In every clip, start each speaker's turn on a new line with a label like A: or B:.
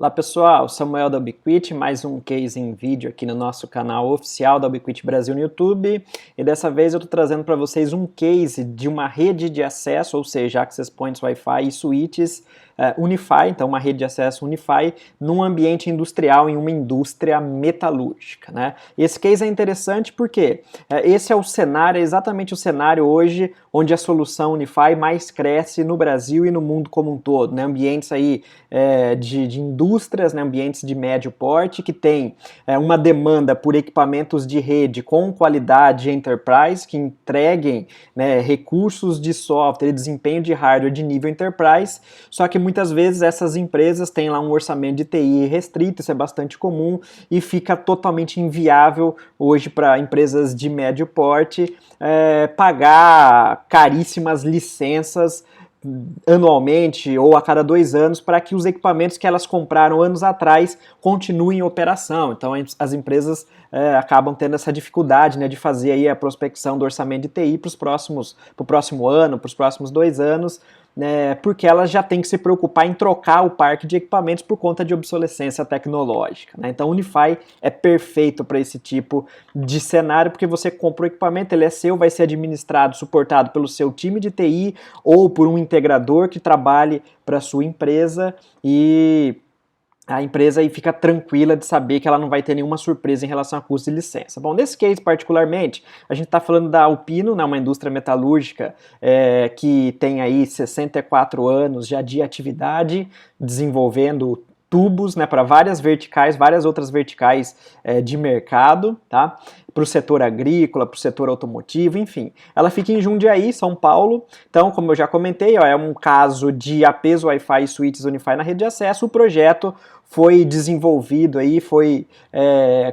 A: Olá pessoal, Samuel da Ubiquiti, mais um case em vídeo aqui no nosso canal oficial da Ubiquiti Brasil no YouTube, e dessa vez eu estou trazendo para vocês um case de uma rede de acesso, ou seja, Access Points Wi-Fi e switches Unify, então uma rede de acesso Unify num ambiente industrial, em uma indústria metalúrgica, né? Esse case é interessante porque esse é o cenário, é exatamente o cenário hoje onde a solução Unify mais cresce no Brasil e no mundo como um todo, né? Ambientes aí de indústrias, né? Ambientes de médio porte que tem uma demanda por equipamentos de rede com qualidade enterprise, que entreguem, né, recursos de software e desempenho de hardware de nível enterprise, só que muitas vezes essas empresas têm lá um orçamento de TI restrito, isso é bastante comum, e fica totalmente inviável hoje para empresas de médio porte pagar caríssimas licenças anualmente ou a cada 2 anos para que os equipamentos que elas compraram anos atrás continuem em operação. Então as empresas acabam tendo essa dificuldade, né, de fazer aí a prospecção do orçamento de TI para o próximo ano, para os próximos 2 anos, porque elas já têm que se preocupar em trocar o parque de equipamentos por conta de obsolescência tecnológica, né? Então o Unify é perfeito para esse tipo de cenário, porque você compra o equipamento, ele é seu, vai ser administrado, suportado pelo seu time de TI ou por um integrador que trabalhe para a sua empresa, e a empresa aí fica tranquila de saber que ela não vai ter nenhuma surpresa em relação a custo de licença. Bom, nesse case particularmente, a gente está falando da Alpino, né, uma indústria metalúrgica que tem aí 64 anos já de atividade, desenvolvendo tubos, né, para várias outras verticais de mercado, tá? Para o setor agrícola, para o setor automotivo, enfim. Ela fica em Jundiaí, São Paulo. Então, como eu já comentei, é um caso de APs Wi-Fi e switches Unify na rede de acesso. O projeto foi desenvolvido aí, foi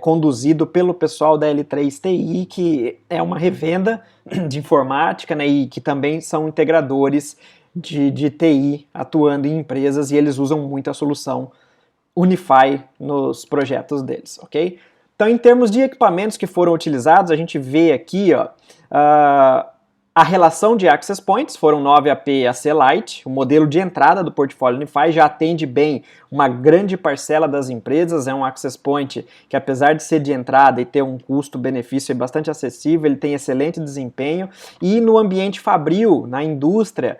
A: conduzido pelo pessoal da L3TI, que é uma revenda de informática, né, e que também são integradores de TI atuando em empresas, e eles usam muito a solução Unify nos projetos deles, ok? Então, em termos de equipamentos que foram utilizados, a gente vê aqui, ó, a relação de Access Points, foram 9 AP AC Lite, o modelo de entrada do portfólio Unify já atende bem uma grande parcela das empresas, é um Access Point que, apesar de ser de entrada e ter um custo-benefício bastante acessível, ele tem excelente desempenho, e no ambiente fabril, na indústria,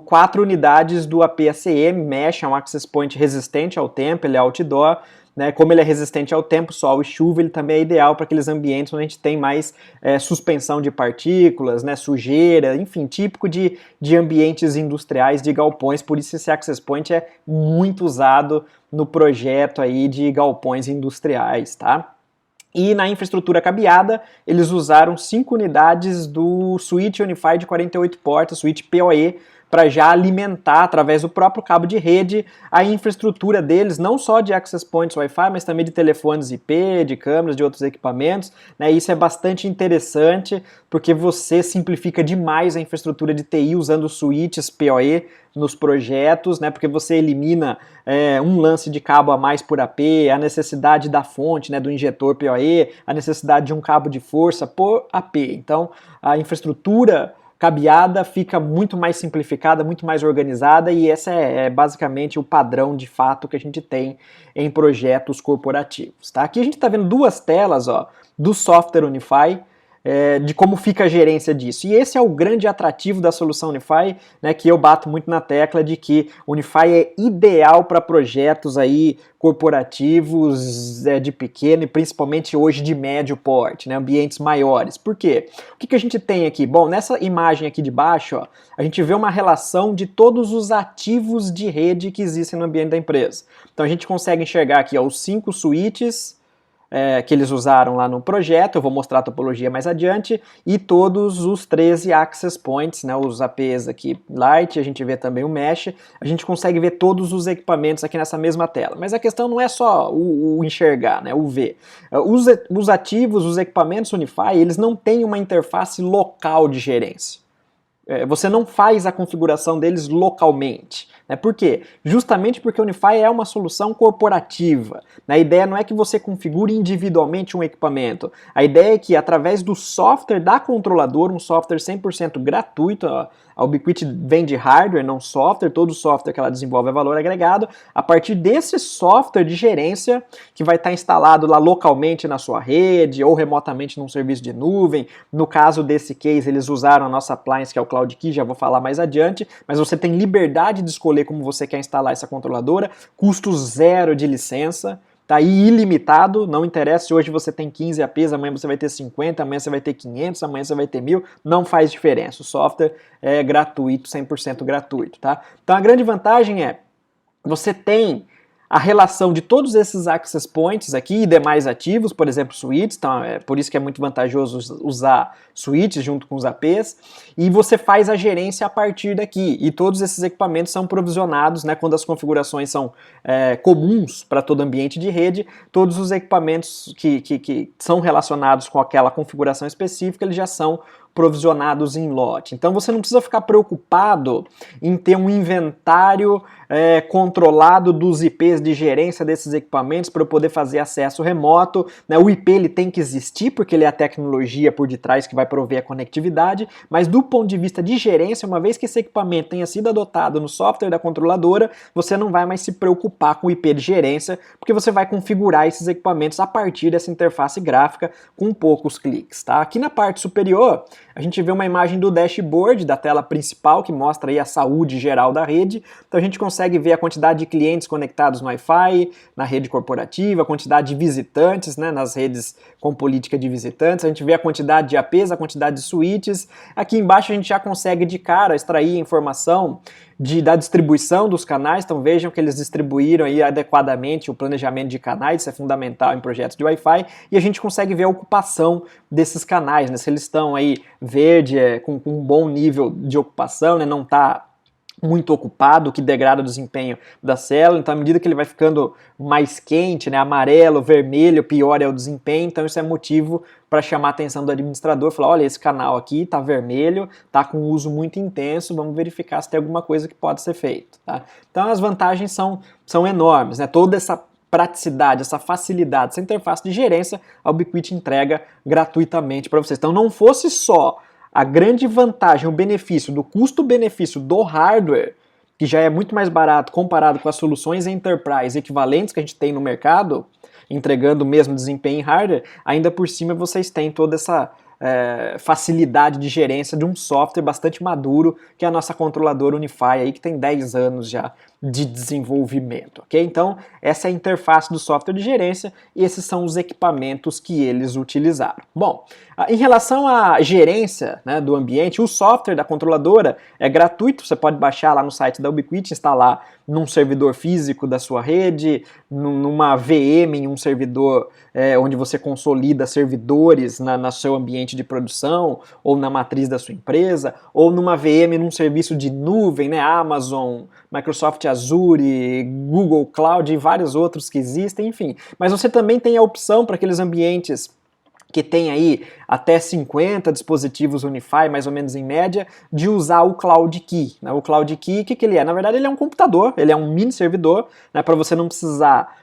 A: 4 unidades do AP-ACM Mesh, é um Access Point resistente ao tempo, ele é outdoor, né? Como ele é resistente ao tempo, sol e chuva, ele também é ideal para aqueles ambientes onde a gente tem mais suspensão de partículas, né, sujeira, enfim, típico de ambientes industriais, de galpões. Por isso esse Access Point é muito usado no projeto aí de galpões industriais, tá? E na infraestrutura cabeada, eles usaram 5 unidades do switch Unify de 48 portas, switch PoE, para já alimentar, através do próprio cabo de rede, a infraestrutura deles, não só de Access Points Wi-Fi, mas também de telefones IP, de câmeras, de outros equipamentos, né? Isso é bastante interessante, porque você simplifica demais a infraestrutura de TI usando switches PoE nos projetos, né? Porque você elimina um lance de cabo a mais por AP, a necessidade da fonte, né, do injetor PoE, a necessidade de um cabo de força por AP. Então, a infraestrutura cabeada fica muito mais simplificada, muito mais organizada, e esse é basicamente o padrão de fato que a gente tem em projetos corporativos, tá? Aqui a gente está vendo 2 telas, ó, do software Unify, de como fica a gerência disso. E esse é o grande atrativo da solução Unify, né, que eu bato muito na tecla de que Unify é ideal para projetos aí corporativos de pequeno e principalmente hoje de médio porte, né, ambientes maiores. Por quê? O que a gente tem aqui? Bom, nessa imagem aqui de baixo, ó, a gente vê uma relação de todos os ativos de rede que existem no ambiente da empresa. Então a gente consegue enxergar aqui, ó, os 5 switches que eles usaram lá no projeto, eu vou mostrar a topologia mais adiante, e todos os 13 Access Points, né, os APs aqui Lite, a gente vê também o Mesh, a gente consegue ver todos os equipamentos aqui nessa mesma tela. Mas a questão não é só o enxergar, né, o ver. Os ativos, os equipamentos Unify, eles não têm uma interface local de gerência. Você não faz a configuração deles localmente. Por quê? Justamente porque o Unify é uma solução corporativa. A ideia não é que você configure individualmente um equipamento. A ideia é que, através do software da controladora, um software 100% gratuito, a Ubiquiti vende hardware, não software, todo software que ela desenvolve é valor agregado, a partir desse software de gerência, que vai estar instalado lá localmente na sua rede, ou remotamente num serviço de nuvem. No caso desse case, eles usaram a nossa appliance, que é o CloudKey, já vou falar mais adiante, mas você tem liberdade de escolher como você quer instalar essa controladora, custo zero de licença, tá aí ilimitado, não interessa se hoje você tem 15 APs, amanhã você vai ter 50, amanhã você vai ter 500, amanhã você vai ter 1000, não faz diferença, o software é gratuito, 100% gratuito, tá? Então a grande vantagem é, você tem a relação de todos esses access points aqui e demais ativos, por exemplo, switches, então é por isso que é muito vantajoso usar switches junto com os APs, e você faz a gerência a partir daqui, e todos esses equipamentos são provisionados, né, quando as configurações são comuns para todo ambiente de rede, todos os equipamentos que são relacionados com aquela configuração específica, eles já são provisionados em lote. Então você não precisa ficar preocupado em ter um inventário controlado dos IPs de gerência desses equipamentos para eu poder fazer acesso remoto. Né? O IP ele tem que existir porque ele é a tecnologia por detrás que vai prover a conectividade, mas do ponto de vista de gerência, uma vez que esse equipamento tenha sido adotado no software da controladora, você não vai mais se preocupar com o IP de gerência, porque você vai configurar esses equipamentos a partir dessa interface gráfica com poucos cliques. Tá? Aqui na parte superior, a gente vê uma imagem do dashboard da tela principal que mostra aí a saúde geral da rede. Então a gente consegue ver a quantidade de clientes conectados no Wi-Fi, na rede corporativa, a quantidade de visitantes, né, nas redes com política de visitantes. A gente vê a quantidade de APs, a quantidade de switches. Aqui embaixo a gente já consegue de cara extrair informação da distribuição dos canais, então vejam que eles distribuíram aí adequadamente o planejamento de canais, isso é fundamental em projetos de Wi-Fi, e a gente consegue ver a ocupação desses canais, né? Se eles estão aí verde, com um bom nível de ocupação, né? Não está muito ocupado, o que degrada o desempenho da célula, então à medida que ele vai ficando mais quente, né, amarelo, vermelho, pior é o desempenho, então isso é motivo para chamar a atenção do administrador, falar, olha, esse canal aqui está vermelho, está com uso muito intenso, vamos verificar se tem alguma coisa que pode ser feito. Tá? Então as vantagens são enormes, né? Toda essa praticidade, essa facilidade, essa interface de gerência, a Ubiquiti entrega gratuitamente para vocês. Então não fosse só a grande vantagem, o benefício do custo-benefício do hardware, que já é muito mais barato comparado com as soluções enterprise equivalentes que a gente tem no mercado, entregando o mesmo desempenho em hardware, ainda por cima vocês têm toda essa facilidade de gerência de um software bastante maduro, que é a nossa controladora Unify, aí, que tem 10 anos já de desenvolvimento, ok? Então, essa é a interface do software de gerência e esses são os equipamentos que eles utilizaram. Bom, em relação à gerência, né, do ambiente, o software da controladora é gratuito, você pode baixar lá no site da Ubiquiti, instalar num servidor físico da sua rede, numa VM, em um servidor onde você consolida servidores no seu ambiente de produção, ou na matriz da sua empresa, ou numa VM num serviço de nuvem, né, Amazon, Microsoft Azure, Google Cloud e vários outros que existem, enfim. Mas você também tem a opção para aqueles ambientes que tem aí até 50 dispositivos Unify, mais ou menos em média, de usar o CloudKey. Né? O CloudKey, o que ele é? Na verdade, ele é um computador, ele é um mini servidor, né, para você não precisar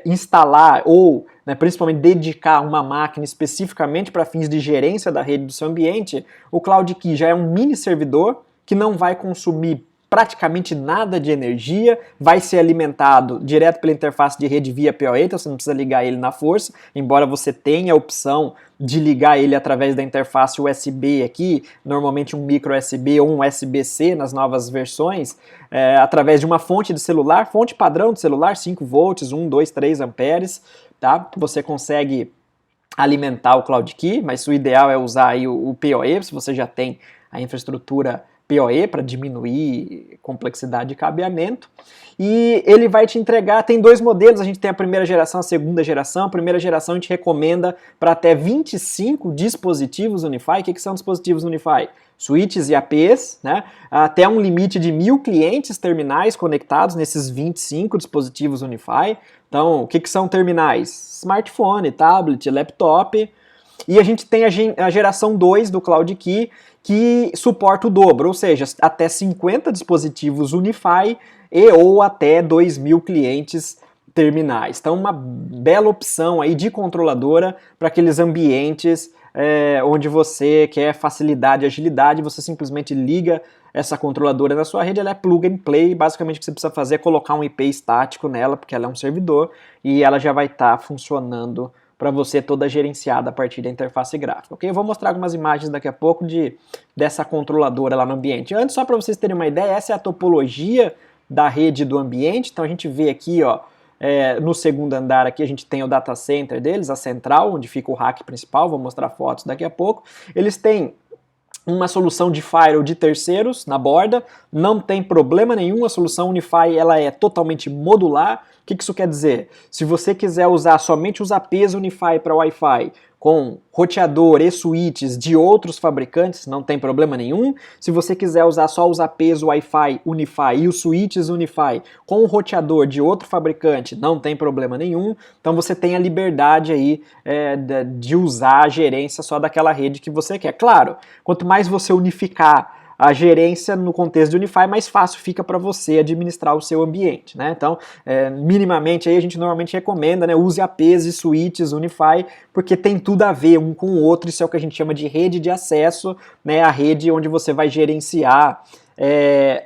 A: instalar ou, né, principalmente dedicar uma máquina especificamente para fins de gerência da rede do seu ambiente. O CloudKey já é um mini servidor que não vai consumir praticamente nada de energia, vai ser alimentado direto pela interface de rede via PoE, então você não precisa ligar ele na força, embora você tenha a opção de ligar ele através da interface USB aqui, normalmente um micro USB ou um USB-C nas novas versões, através de uma fonte de celular, fonte padrão de celular, 5 volts, 1, 2, 3 amperes, tá? Você consegue alimentar o CloudKey, mas o ideal é usar aí o PoE, se você já tem a infraestrutura PoE para diminuir complexidade de cabeamento, e ele vai te entregar, tem dois modelos, a gente tem a primeira geração, a segunda geração. A primeira geração a gente recomenda para até 25 dispositivos Unify. O que são dispositivos Unify? Switches e APs, né? Até um limite de 1000 clientes terminais conectados nesses 25 dispositivos Unify. Então, o que são terminais? Smartphone, tablet, laptop. E a gente tem a geração 2 do Cloud Key, que suporta o dobro, ou seja, até 50 dispositivos Unify e ou até 2.000 clientes terminais. Então, uma bela opção aí de controladora para aqueles ambientes onde você quer facilidade e agilidade, você simplesmente liga essa controladora na sua rede, ela é plug and play, basicamente o que você precisa fazer é colocar um IP estático nela, porque ela é um servidor, e ela já vai estar funcionando para você toda gerenciada a partir da interface gráfica, ok? Eu vou mostrar algumas imagens daqui a pouco dessa controladora lá no ambiente. Antes, só para vocês terem uma ideia, essa é a topologia da rede do ambiente, então a gente vê aqui, ó, no segundo andar aqui a gente tem o data center deles, a central, onde fica o rack principal, vou mostrar fotos daqui a pouco. Eles têm uma solução de firewall de terceiros na borda, não tem problema nenhum, a solução Unify ela é totalmente modular. O que isso quer dizer? Se você quiser usar somente os APs Unify para Wi-Fi, com roteador e switches de outros fabricantes, não tem problema nenhum. Se você quiser usar só os APs Wi-Fi Unify e os switches Unify com o roteador de outro fabricante, não tem problema nenhum. Então você tem a liberdade aí de usar a gerência só daquela rede que você quer. Claro, quanto mais você unificar a gerência no contexto de Unify, mais fácil fica para você administrar o seu ambiente, né? Então, minimamente aí a gente normalmente recomenda, né, use APs e switches Unify, porque tem tudo a ver um com o outro. Isso é o que a gente chama de rede de acesso, né, a rede onde você vai gerenciar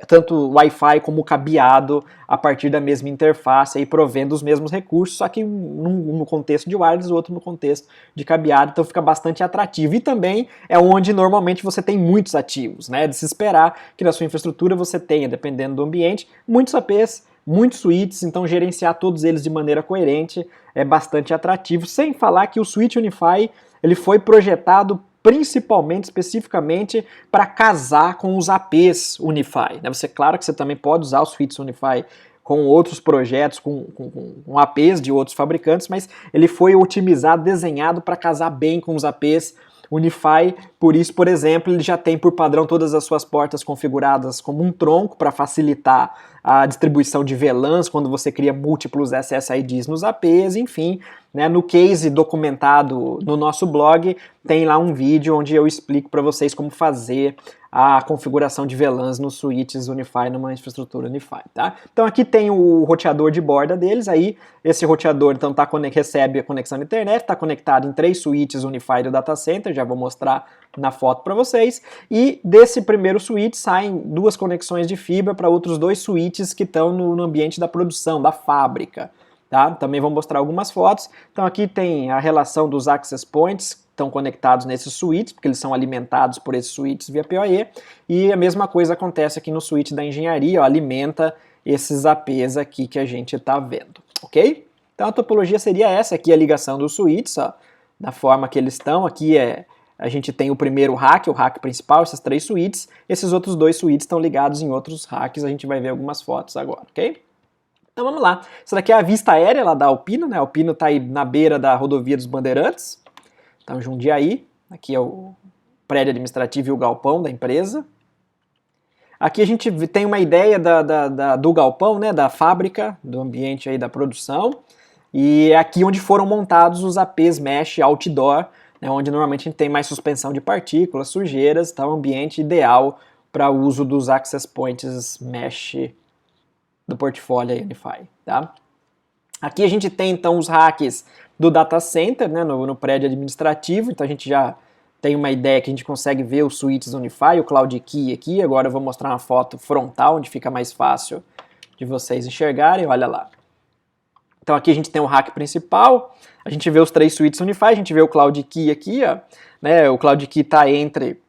A: tanto Wi-Fi como cabeado a partir da mesma interface, aí provendo os mesmos recursos, só que no contexto de wireless, o outro no contexto de cabeado, então fica bastante atrativo. E também é onde normalmente você tem muitos ativos, né? De se esperar que na sua infraestrutura você tenha, dependendo do ambiente, muitos APs, muitos switches, então gerenciar todos eles de maneira coerente é bastante atrativo, sem falar que o Switch Unify ele foi projetado principalmente, especificamente, para casar com os APs Unify. Claro que você também pode usar os switches Unify com outros projetos, com APs de outros fabricantes, mas ele foi otimizado, desenhado para casar bem com os APs Unify. Por isso, por exemplo, ele já tem por padrão todas as suas portas configuradas como um tronco para facilitar a distribuição de VLANs quando você cria múltiplos SSIDs nos APs, enfim, né, no case documentado no nosso blog, tem lá um vídeo onde eu explico para vocês como fazer a configuração de VLANs nos switches Unify numa infraestrutura Unify, tá? Então aqui tem o roteador de borda deles, aí esse roteador então recebe a conexão na internet, está conectado em 3 switches Unify do data center, já vou mostrar na foto para vocês, e desse primeiro switch saem 2 conexões de fibra para outros 2 switches que estão no ambiente da produção, da fábrica, tá? Também vou mostrar algumas fotos. Então aqui tem a relação dos access points, estão conectados nesses switches, porque eles são alimentados por esses switches via PoE, e a mesma coisa acontece aqui no switch da engenharia, ó, alimenta esses APs aqui que a gente está vendo, ok? Então a topologia seria essa aqui, a ligação dos switches, ó, da forma que eles estão. Aqui a gente tem o primeiro rack, o rack principal, esses 3 switches, esses outros 2 switches estão ligados em outros racks, a gente vai ver algumas fotos agora, ok? Então vamos lá, essa daqui é a vista aérea lá da Alpino, né? A Alpino está aí na beira da rodovia dos Bandeirantes, então Jundiaí, aqui é o prédio administrativo e o galpão da empresa. Aqui a gente tem uma ideia do galpão, né, da fábrica, do ambiente aí da produção, e é aqui onde foram montados os APs Mesh Outdoor, né, onde normalmente a gente tem mais suspensão de partículas, sujeiras, tá um ambiente ideal para o uso dos access points Mesh do portfólio Unify, tá? Aqui a gente tem então os racks do data center, né, no prédio administrativo, então a gente já tem uma ideia que a gente consegue ver os switches Unify, o Cloud Key aqui. Agora eu vou mostrar uma foto frontal, onde fica mais fácil de vocês enxergarem, olha lá. Então aqui a gente tem o rack principal, a gente vê os 3 switches Unify, a gente vê o Cloud Key aqui, ó, né, o Cloud Key está entre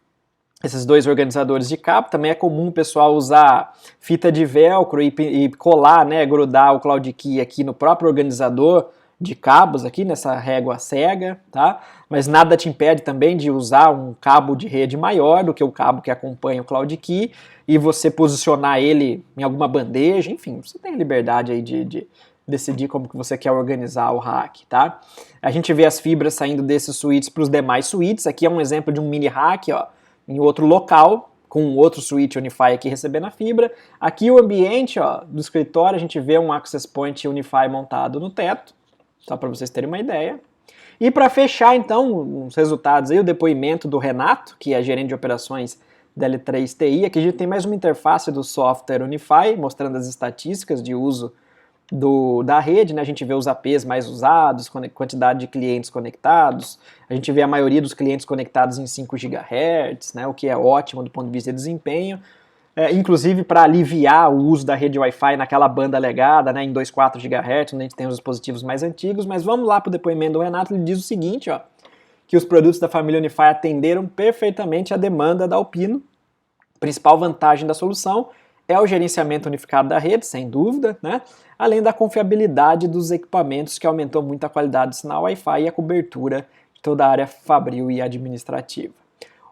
A: esses 2 organizadores de cabo. Também é comum o pessoal usar fita de velcro e colar, né, grudar o Cloud Key aqui no próprio organizador de cabos aqui nessa régua cega, tá? Mas nada te impede também de usar um cabo de rede maior do que o cabo que acompanha o Cloud Key e você posicionar ele em alguma bandeja, enfim, você tem a liberdade aí de decidir como que você quer organizar o rack, tá? A gente vê as fibras saindo desses switches para os demais switches. Aqui é um exemplo de um mini rack, ó, em outro local, com outro switch Unify aqui recebendo a fibra. Aqui o ambiente, ó, do escritório, a gente vê um access point Unify montado no teto, só para vocês terem uma ideia. E para fechar, então, os resultados aí, o depoimento do Renato, que é gerente de operações da L3TI. Aqui a gente tem mais uma interface do software Unify, mostrando as estatísticas de uso da rede, né? A gente vê os APs mais usados, quantidade de clientes conectados, a gente vê a maioria dos clientes conectados em 5 GHz, né? O que é ótimo do ponto de vista de desempenho. Inclusive para aliviar o uso da rede Wi-Fi naquela banda legada, né, em 2,4 GHz, onde a gente tem os dispositivos mais antigos, mas vamos lá para o depoimento do Renato. Ele diz o seguinte, ó, que os produtos da família Unify atenderam perfeitamente a demanda da Alpino. A principal vantagem da solução é o gerenciamento unificado da rede, sem dúvida, né, além da confiabilidade dos equipamentos, que aumentou muito a qualidade do sinal Wi-Fi e a cobertura de toda a área fabril e administrativa.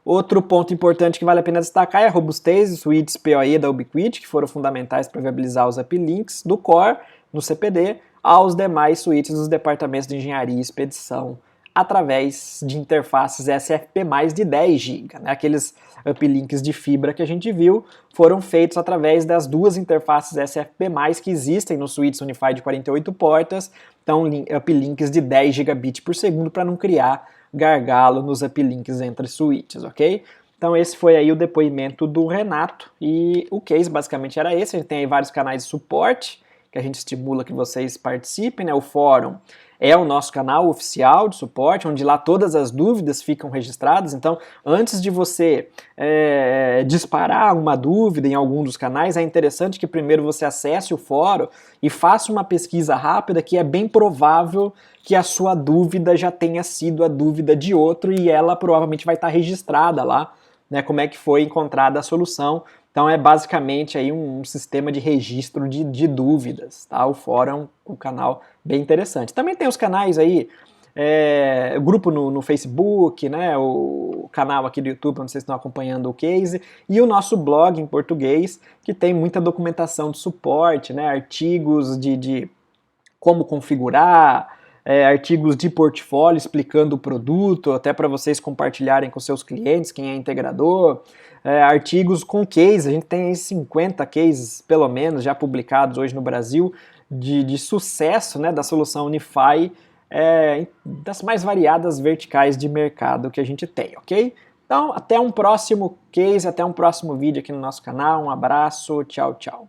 A: Outro ponto importante que vale a pena destacar é a robustez dos switches PoE da Ubiquiti, que foram fundamentais para viabilizar os uplinks do Core no CPD aos demais switches dos departamentos de engenharia e expedição, através de interfaces SFP+, de 10 GB. Né? Aqueles uplinks de fibra que a gente viu foram feitos através das duas interfaces SFP+, que existem nos switches Unify de 48 portas, então uplinks de 10 gigabits por segundo para não criar gargalo nos uplinks entre switches, ok? Então esse foi aí o depoimento do Renato, e o case basicamente era esse. A gente tem aí vários canais de suporte, que a gente estimula que vocês participem, né? O fórum é o nosso canal oficial de suporte, onde lá todas as dúvidas ficam registradas. Então, antes de você disparar uma dúvida em algum dos canais, é interessante que primeiro você acesse o fórum e faça uma pesquisa rápida, que é bem provável que a sua dúvida já tenha sido a dúvida de outro e ela provavelmente vai estar registrada lá, né, como é que foi encontrada a solução. Então é basicamente aí um sistema de registro de dúvidas, tá? O fórum, um canal bem interessante. Também tem os canais aí, grupo no Facebook, né? O canal aqui do YouTube, onde vocês estão acompanhando o case, e o nosso blog em português, que tem muita documentação de suporte, né? Artigos de como configurar, artigos de portfólio explicando o produto, até para vocês compartilharem com seus clientes, quem é integrador, artigos com case. A gente tem 50 cases, pelo menos, já publicados hoje no Brasil, de sucesso, né, da solução Unify, das mais variadas verticais de mercado que a gente tem, ok? Então, até um próximo case, até um próximo vídeo aqui no nosso canal. Um abraço, tchau, tchau.